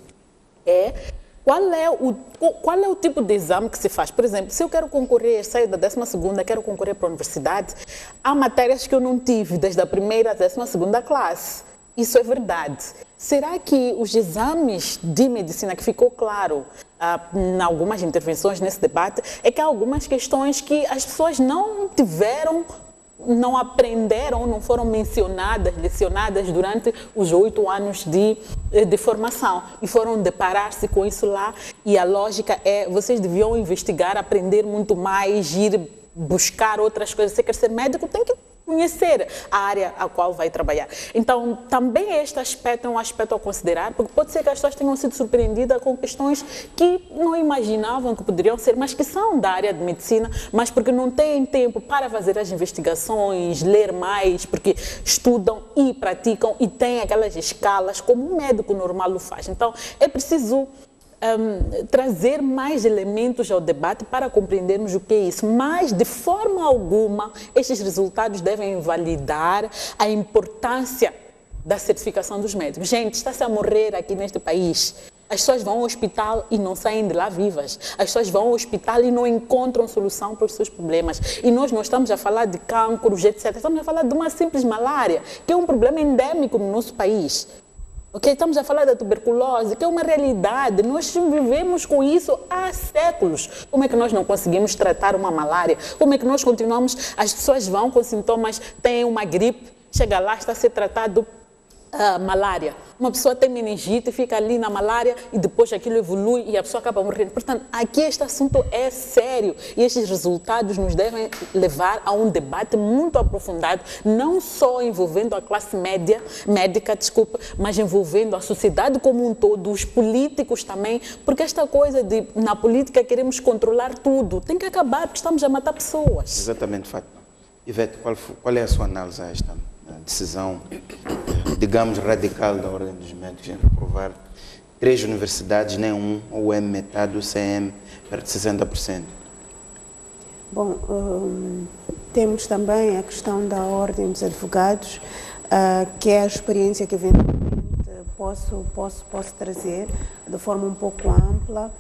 qual é o tipo de exame que se faz? Por exemplo, se eu quero concorrer, saio da 12ª, quero concorrer para a universidade, há matérias que eu não tive desde a primeira à 12ª classe. Isso é verdade. Será que os exames de medicina, que ficou claro em algumas intervenções nesse debate, é que há algumas questões que as pessoas não tiveram, não aprenderam, não foram lecionadas durante os 8 anos de formação e foram deparar-se com isso lá, e a lógica é, vocês deviam investigar, aprender muito mais, ir buscar outras coisas. Você quer ser médico, tem que conhecer a área a qual vai trabalhar. Então, também este aspecto é um aspecto a considerar, porque pode ser que as pessoas tenham sido surpreendidas com questões que não imaginavam que poderiam ser, mas que são da área de medicina, mas porque não têm tempo para fazer as investigações, ler mais, porque estudam e praticam e têm aquelas escalas como um médico normal o faz. Então, é preciso trazer mais elementos ao debate para compreendermos o que é isso. Mas, de forma alguma, estes resultados devem invalidar a importância da certificação dos médicos. Gente, está-se a morrer aqui neste país. As pessoas vão ao hospital e não saem de lá vivas. As pessoas vão ao hospital e não encontram solução para os seus problemas. E nós não estamos a falar de cânceres, etc. Estamos a falar de uma simples malária, que é um problema endêmico no nosso país. Okay? Estamos a falar da tuberculose, que é uma realidade. Nós vivemos com isso há séculos. Como é que nós não conseguimos tratar uma malária? Como é que nós continuamos? As pessoas vão com sintomas, têm uma gripe, chega lá, está a ser tratado malária. Uma pessoa tem meningite, fica ali na malária e depois aquilo evolui e a pessoa acaba morrendo. Portanto, aqui este assunto é sério e estes resultados nos devem levar a um debate muito aprofundado, não só envolvendo a classe médica, mas envolvendo a sociedade como um todo, os políticos também, porque esta coisa de, na política, queremos controlar tudo, tem que acabar porque estamos a matar pessoas. Exatamente, Fátima. Ivete, qual é a sua análise a esta decisão, digamos, radical da Ordem dos Médicos em reprovar 3 universidades, nem um, ou é metade, o CM, perto de 60%? Bom, temos também a questão da Ordem dos Advogados, que é a experiência que eventualmente posso trazer de forma um pouco ampla,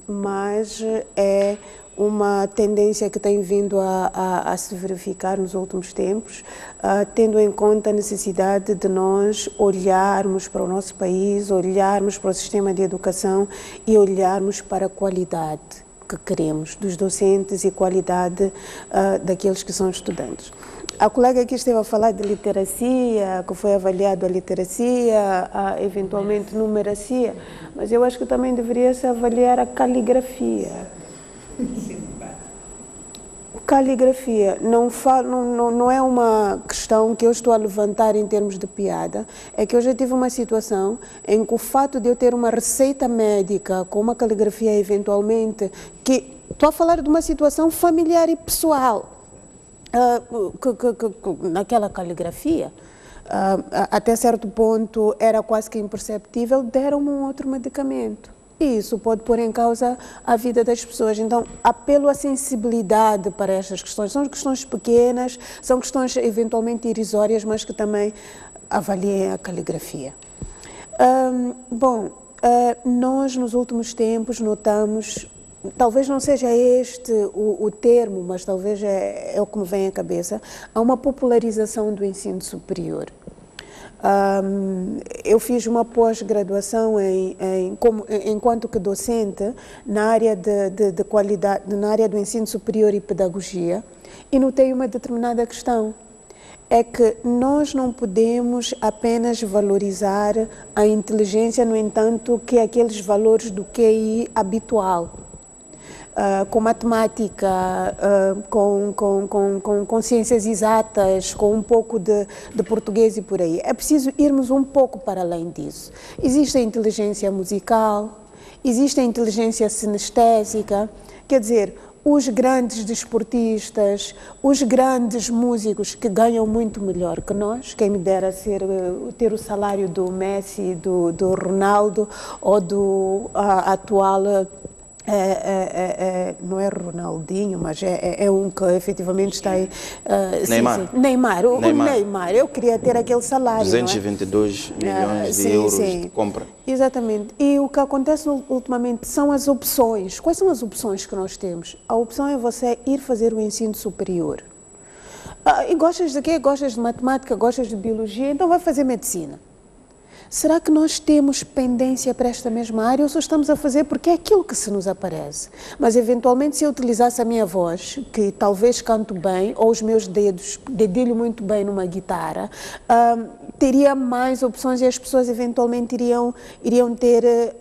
mas é uma tendência que tem vindo a se verificar nos últimos tempos, tendo em conta a necessidade de nós olharmos para o nosso país, olharmos para o sistema de educação e olharmos para a qualidade que queremos dos docentes e qualidade daqueles que são estudantes. A colega aqui esteve a falar de literacia, que foi avaliado a literacia, eventualmente numeracia, mas eu acho que também deveria-se avaliar a caligrafia. Caligrafia não é uma questão que eu estou a levantar em termos de piada, é que eu já tive uma situação em que o fato de eu ter uma receita médica com uma caligrafia eventualmente, que estou a falar de uma situação familiar e pessoal, naquela caligrafia, até certo ponto era quase que imperceptível, deram-me um outro medicamento. E isso pode pôr em causa a vida das pessoas. Então, apelo à sensibilidade para estas questões. São questões pequenas, são questões eventualmente irrisórias, mas que também avaliem a caligrafia. Nós nos últimos tempos notamos, talvez não seja este o termo, mas talvez é o que me vem à cabeça, há uma popularização do ensino superior. Eu fiz uma pós-graduação enquanto que docente na área de qualidade, na área do ensino superior e pedagogia, e notei uma determinada questão. É que nós não podemos apenas valorizar a inteligência, no entanto, que aqueles valores do QI habitual. Com matemática, com ciências exatas, com um pouco de português e por aí. É preciso irmos um pouco para além disso. Existe a inteligência musical, existe a inteligência sinestésica, quer dizer, os grandes desportistas, os grandes músicos que ganham muito melhor que nós, quem me dera ter o salário do Messi, do Ronaldo ou do atual... não é Ronaldinho, mas é um que efetivamente está aí. Neymar. Sim. Neymar. O Neymar. Eu queria ter aquele salário. 222 milhões de euros de compra. Exatamente. E o que acontece ultimamente são as opções. Quais são as opções que nós temos? A opção é você ir fazer o ensino superior. E gostas de quê? Gostas de matemática, gostas de biologia, então vai fazer medicina. Será que nós temos pendência para esta mesma área ou só estamos a fazer porque é aquilo que se nos aparece? Mas, eventualmente, se eu utilizasse a minha voz, que talvez canto bem, ou os meus dedos, dedilho muito bem numa guitarra, teria mais opções e as pessoas, eventualmente, iriam ter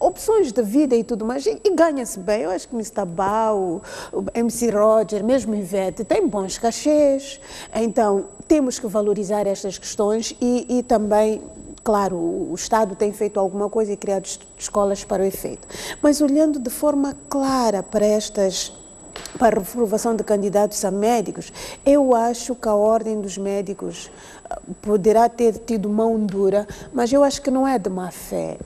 opções de vida e tudo mais, e ganha-se bem. Eu acho que o Mr. Bau, o MC Roger, mesmo Ivete, tem bons cachês. Então, temos que valorizar estas questões e também, claro, o Estado tem feito alguma coisa e criado escolas para o efeito. Mas olhando de forma clara para a reprovação de candidatos a médicos, eu acho que a Ordem dos Médicos poderá ter tido mão dura, mas eu acho que não é de má fé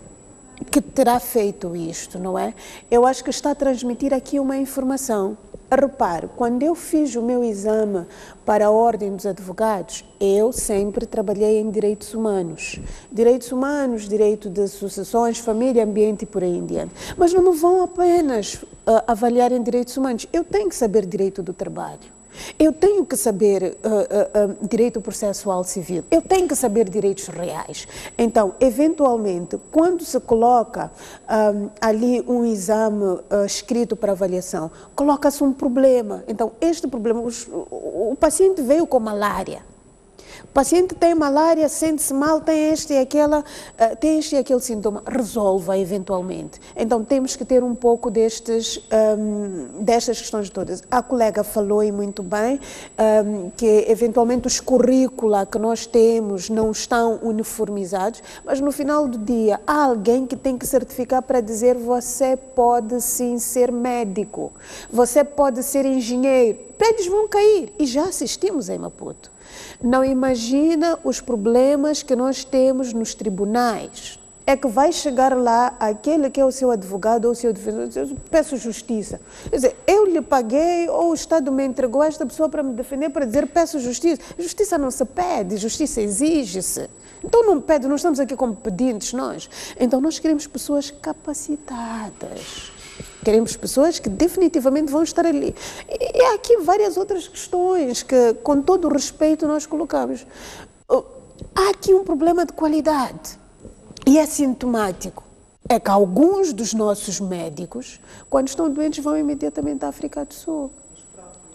que terá feito isto, não é? Eu acho que está a transmitir aqui uma informação. Repare, quando eu fiz o meu exame para a Ordem dos Advogados, eu sempre trabalhei em direitos humanos. Direitos humanos, direito de sucessões, família, ambiente e por aí em diante. Mas não me vão apenas avaliar em direitos humanos. Eu tenho que saber direito do trabalho. Eu tenho que saber direito processual civil, eu tenho que saber direitos reais. Então, eventualmente, quando se coloca ali um exame escrito para avaliação, coloca-se um problema. Então, este problema, o paciente veio com malária. O paciente tem malária, sente-se mal, tem este e aquele sintoma, resolva eventualmente. Então temos que ter um pouco destas questões todas. A colega falou e muito bem que eventualmente os currícula que nós temos não estão uniformizados, mas no final do dia há alguém que tem que certificar para dizer você pode sim ser médico, você pode ser engenheiro. Prédios vão cair e já assistimos em Maputo. Não imagina os problemas que nós temos nos tribunais. É que vai chegar lá aquele que é o seu advogado ou o seu defensor, eu peço justiça. Quer dizer, eu lhe paguei ou o Estado me entregou esta pessoa para me defender, para dizer peço justiça. Justiça não se pede, justiça exige-se. Então não pede, não estamos aqui como pedintes nós. Então nós queremos pessoas capacitadas. Queremos pessoas que definitivamente vão estar ali. E há aqui várias outras questões que, com todo o respeito, nós colocamos. Há aqui um problema de qualidade e é sintomático. É que alguns dos nossos médicos, quando estão doentes, vão imediatamente à África do Sul.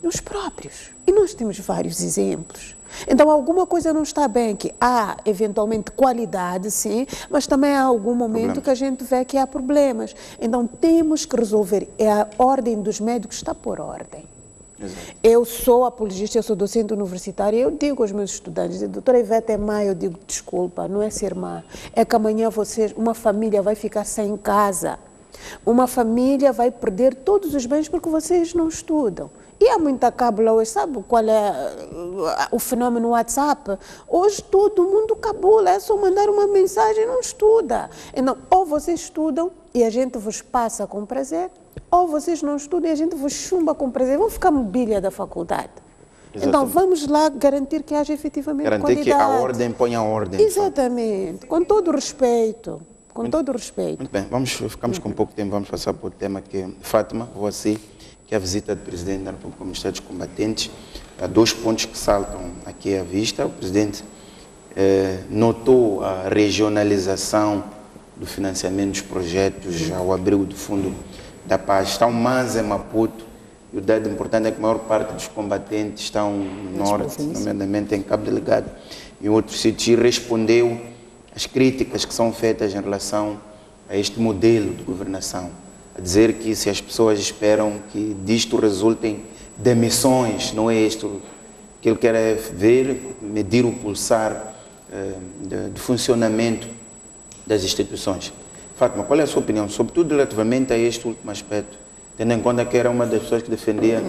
Os próprios. E nós temos vários exemplos. Então, alguma coisa não está bem aqui. Há, eventualmente, qualidade, sim, mas também há algum momento que a gente vê que há problemas. Então, temos que resolver. A Ordem dos Médicos está por ordem. Exato. Eu sou apologista, eu sou docente universitária, eu digo aos meus estudantes, doutora Ivete é má, eu digo, desculpa, não é ser má. É que amanhã uma família vai ficar sem casa. Uma família vai perder todos os bens porque vocês não estudam. E há muita cábula hoje, sabe qual é o fenômeno WhatsApp? Hoje todo mundo cabula, é só mandar uma mensagem e não estuda. Então, ou vocês estudam e a gente vos passa com prazer, ou vocês não estudam e a gente vos chumba com prazer. Vão ficar mobília da faculdade. Exatamente. Então, vamos lá garantir que haja efetivamente qualidade. Garantir que a ordem ponha a ordem. Exatamente, com todo o respeito. Com todo o respeito. Muito bem, ficamos com pouco tempo, vamos passar para o tema que Fátima, você, que é a visita do Presidente da República ao Ministério dos Combatentes. Há dois pontos que saltam aqui à vista. O Presidente notou a regionalização do financiamento dos projetos ao abrigo do Fundo da Paz. Estão mais em Maputo, e o dado importante é que a maior parte dos combatentes estão no norte, nomeadamente em Cabo Delgado e em outros sítios, e respondeu às críticas que são feitas em relação a este modelo de governação. A dizer que se as pessoas esperam que disto resultem demissões, não é isto que ele quer é ver, medir o pulsar de funcionamento das instituições. Fátima, qual é a sua opinião, sobretudo relativamente a este último aspecto, tendo em conta que era uma das pessoas que defendia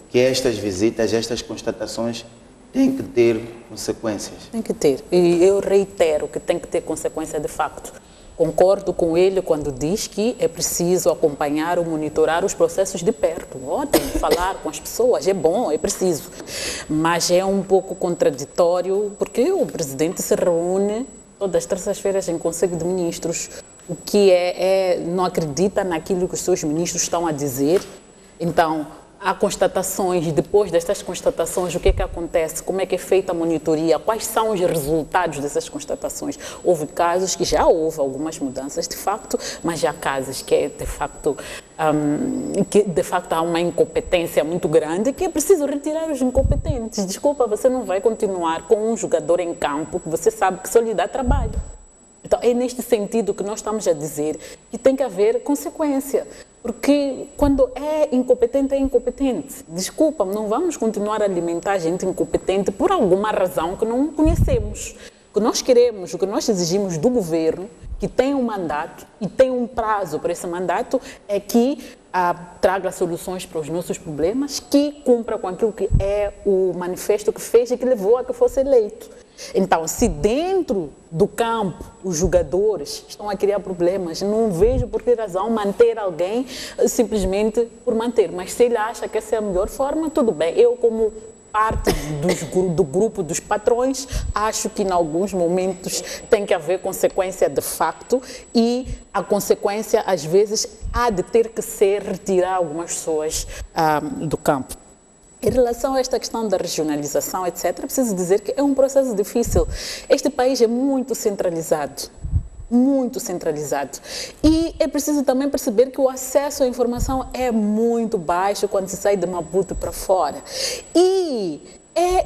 que estas visitas, estas constatações têm que ter consequências? Tem que ter, e eu reitero que tem que ter consequência de facto. Concordo com ele quando diz que é preciso acompanhar ou monitorar os processos de perto. Ótimo, falar com as pessoas, é bom, é preciso. Mas é um pouco contraditório, porque o Presidente se reúne todas as terças-feiras em Conselho de Ministros, o que não acredita naquilo que os seus ministros estão a dizer. Então, há constatações, depois destas constatações, o que é que acontece, como é que é feita a monitoria, quais são os resultados dessas constatações. Houve casos que já houve algumas mudanças, de facto, mas já há casos que, de facto, há uma incompetência muito grande que é preciso retirar os incompetentes. Desculpa, você não vai continuar com um jogador em campo que você sabe que só lhe dá trabalho. Então, é neste sentido que nós estamos a dizer que tem que haver consequência. Porque quando é incompetente. Desculpa, não vamos continuar a alimentar gente incompetente por alguma razão que não conhecemos. O que nós queremos, o que nós exigimos do governo, que tem um mandato e tem um prazo para esse mandato, é que traga soluções para os nossos problemas, que cumpra com aquilo que é o manifesto que fez e que levou a que fosse eleito. Então, se dentro do campo os jogadores estão a criar problemas, não vejo por que razão manter alguém simplesmente por manter. Mas se ele acha que essa é a melhor forma, tudo bem. Eu, como parte do grupo dos patrões, acho que em alguns momentos tem que haver consequência de facto e a consequência, às vezes, há de ter que ser retirar algumas pessoas do campo. Em relação a esta questão da regionalização, etc., preciso dizer que é um processo difícil. Este país é muito centralizado. Muito centralizado. E é preciso também perceber que o acesso à informação é muito baixo quando se sai de Maputo para fora. E é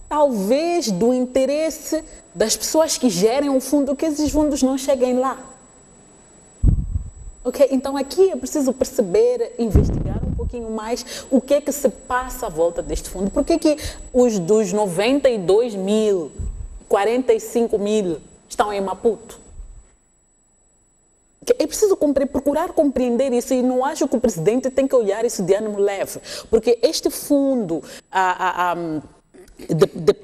talvez do interesse das pessoas que gerem o fundo que esses fundos não cheguem lá. Okay? Então aqui é preciso perceber, investigar um pouquinho mais o que é que se passa à volta deste fundo. Por que que os dos 92 mil, 45 mil estão em Maputo? É preciso procurar compreender isso e não acho que o presidente tem que olhar isso de ânimo leve, porque este fundo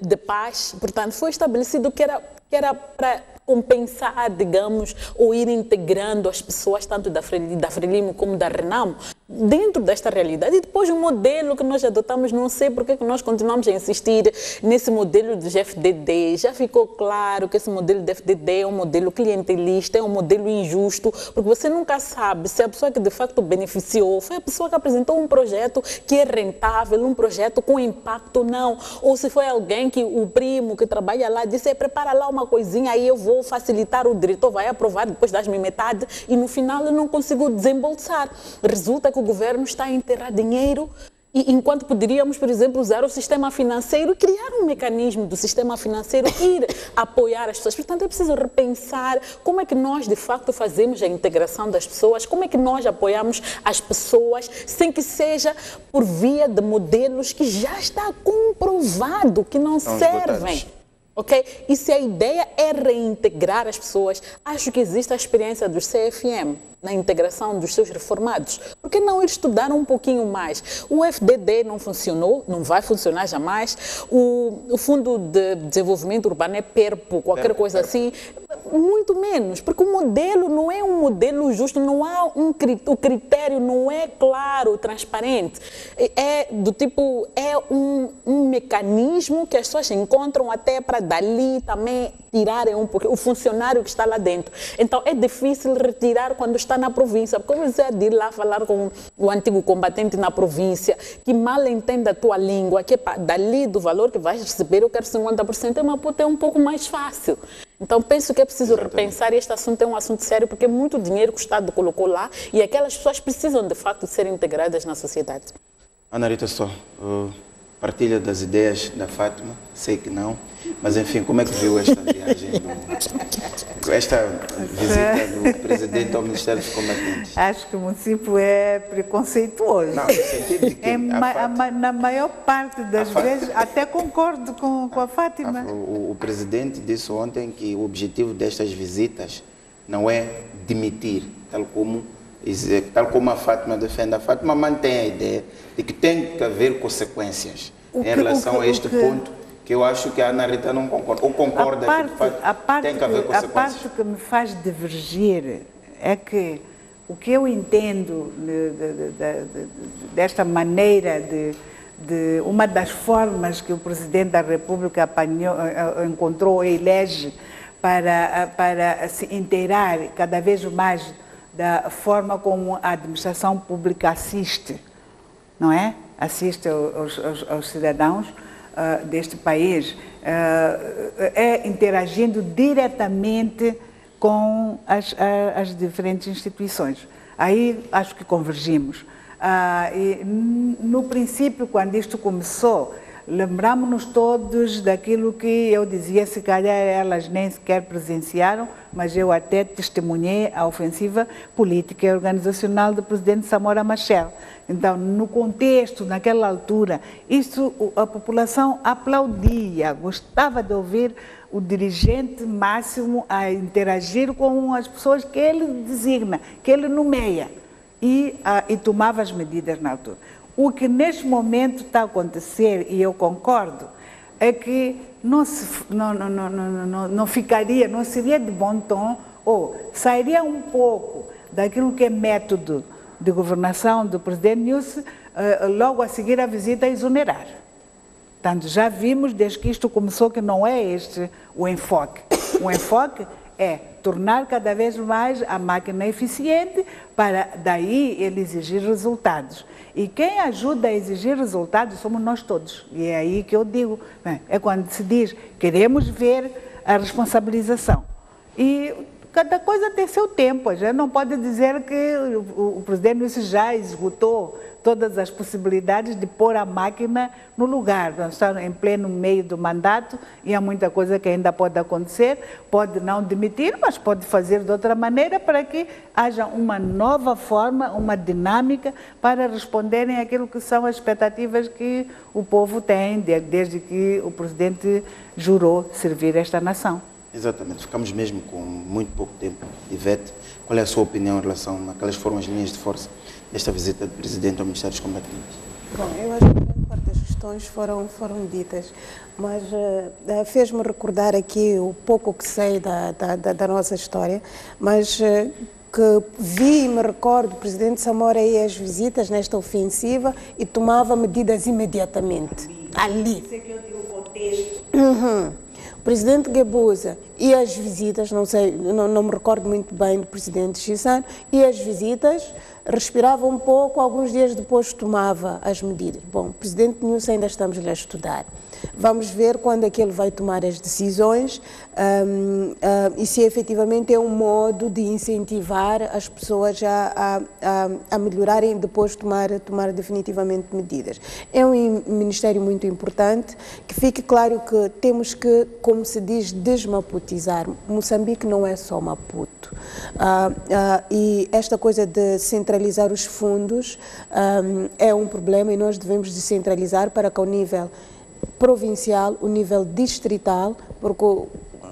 de paz, portanto, foi estabelecido que era para compensar, digamos, ou ir integrando as pessoas, tanto da Frelimo como da Renamo, dentro desta realidade. E depois o modelo que nós adotamos, não sei porque que nós continuamos a insistir nesse modelo de FDD. Já ficou claro que esse modelo de FDD é um modelo clientelista, é um modelo injusto, porque você nunca sabe se a pessoa que de facto beneficiou foi a pessoa que apresentou um projeto que é rentável, um projeto com impacto ou não, ou se foi alguém que o primo que trabalha lá disse, prepara lá uma coisinha, aí eu vou facilitar, o diretor vai aprovar, depois das-me metade e no final eu não consigo desembolsar. Resulta que o governo está a enterrar dinheiro e enquanto poderíamos, por exemplo, usar o sistema financeiro e criar um mecanismo do sistema financeiro ir apoiar as pessoas. Portanto, é preciso repensar como é que nós, de facto, fazemos a integração das pessoas, como é que nós apoiamos as pessoas sem que seja por via de modelos que já está comprovado que não servem. Ok? E se a ideia é reintegrar as pessoas, acho que existe a experiência dos CFM na integração dos seus reformados. Por que não ir estudar um pouquinho mais? O FDD não funcionou, não vai funcionar jamais. O Fundo de Desenvolvimento Urbano é PERPO, qualquer coisa assim, muito menos, porque o modelo não é um modelo justo, não há o critério não é claro, transparente. É do tipo, é um mecanismo que as pessoas encontram até para dali também tirarem um pouquinho o funcionário que está lá dentro. Então é difícil retirar quando está na província, porque você é de ir lá falar com o antigo combatente na província, que mal entende a tua língua, que dali do valor que vais receber, eu quero 50%, em Maputo é um pouco mais fácil. Então penso que é preciso repensar, e este assunto é um assunto sério, porque é muito dinheiro que o Estado colocou lá e aquelas pessoas precisam de facto ser integradas na sociedade. Ana Rita Só, partilha das ideias da Fátima, sei que não, mas enfim, como é que viu esta viagem, esta visita do presidente ao Ministério dos Combatentes? Acho que o município é preconceituoso. Não, no sentido de que na maior parte das vezes, até concordo com a Fátima. O presidente disse ontem que o objetivo destas visitas não é demitir, tal como a Fátima defende. A Fátima mantém a ideia de que tem que haver consequências em relação a este ponto, que eu acho que a Ana Rita não concorda, ou concorda que de facto tem que haver consequências. A parte que me faz divergir é que o que eu entendo desta maneira de uma das formas que o Presidente da República encontrou e elege para se inteirar cada vez mais da forma como a administração pública assiste, não é? Assiste aos cidadãos deste país, é interagindo diretamente com as diferentes instituições. Aí acho que convergimos. E no princípio, quando isto começou, lembramos-nos todos daquilo que eu dizia, se calhar elas nem sequer presenciaram, mas eu até testemunhei a ofensiva política e organizacional do presidente Samora Machel. Então, no contexto, naquela altura, isso a população aplaudia, gostava de ouvir o dirigente máximo a interagir com as pessoas que ele designa, que ele nomeia, e tomava as medidas na altura. O que neste momento está a acontecer, e eu concordo, é que não ficaria, não seria de bom tom, ou sairia um pouco daquilo que é método de governação do presidente Nilce, logo a seguir a visita a exonerar. Portanto, já vimos desde que isto começou que não é este o enfoque. O enfoque é tornar cada vez mais a máquina eficiente para daí ele exigir resultados. E quem ajuda a exigir resultados somos nós todos. E é aí que eu digo, é quando se diz, queremos ver a responsabilização. E cada coisa tem seu tempo, a gente não pode dizer que o presidente já esgotou todas as possibilidades de pôr a máquina no lugar. Nós estamos em pleno meio do mandato e há muita coisa que ainda pode acontecer, pode não demitir, mas pode fazer de outra maneira para que haja uma nova forma, uma dinâmica para responderem àquilo que são as expectativas que o povo tem desde que o presidente jurou servir esta nação. Exatamente, ficamos mesmo com muito pouco tempo. Ivete, qual é a sua opinião em relação àquelas foram as linhas de força desta visita do Presidente ao Ministério dos Combatentes? Bom, eu acho que grande parte das questões foram ditas, mas fez-me recordar aqui o pouco que sei da nossa história, mas que vi e me recordo o Presidente Samora ia às visitas nesta ofensiva e tomava medidas imediatamente, ali. Isso é que eu digo o contexto. O presidente Guebuza ia às visitas, não me recordo muito bem do presidente Chissano, ia às visitas, respirava um pouco, alguns dias depois tomava as medidas. Bom, o presidente Nilce ainda estamos lá a estudar. Vamos ver quando é que ele vai tomar as decisões e se efetivamente é um modo de incentivar as pessoas a melhorarem e depois tomar definitivamente medidas. É um ministério muito importante, que fique claro que temos que, como se diz, desmaputizar. Moçambique não é só Maputo. E esta coisa de centralizar os fundos é um problema e nós devemos descentralizar para que ao nível provincial, o nível distrital, porque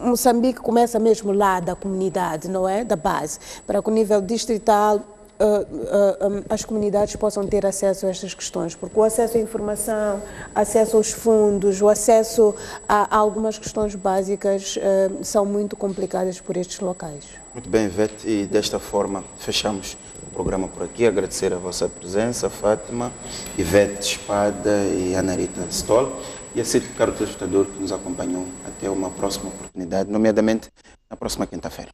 Moçambique começa mesmo lá da comunidade, não é? Da base, para que o nível distrital as comunidades possam ter acesso a estas questões, porque o acesso à informação, acesso aos fundos, o acesso a algumas questões básicas são muito complicadas por estes locais. Muito bem, Ivete, e desta forma fechamos o programa por aqui. Agradecer a vossa presença, Fátima, Ivete Espada e Ana Rita Stoll, e a si, caro telespectador, que nos acompanhou. Até uma próxima oportunidade, nomeadamente na próxima quinta-feira.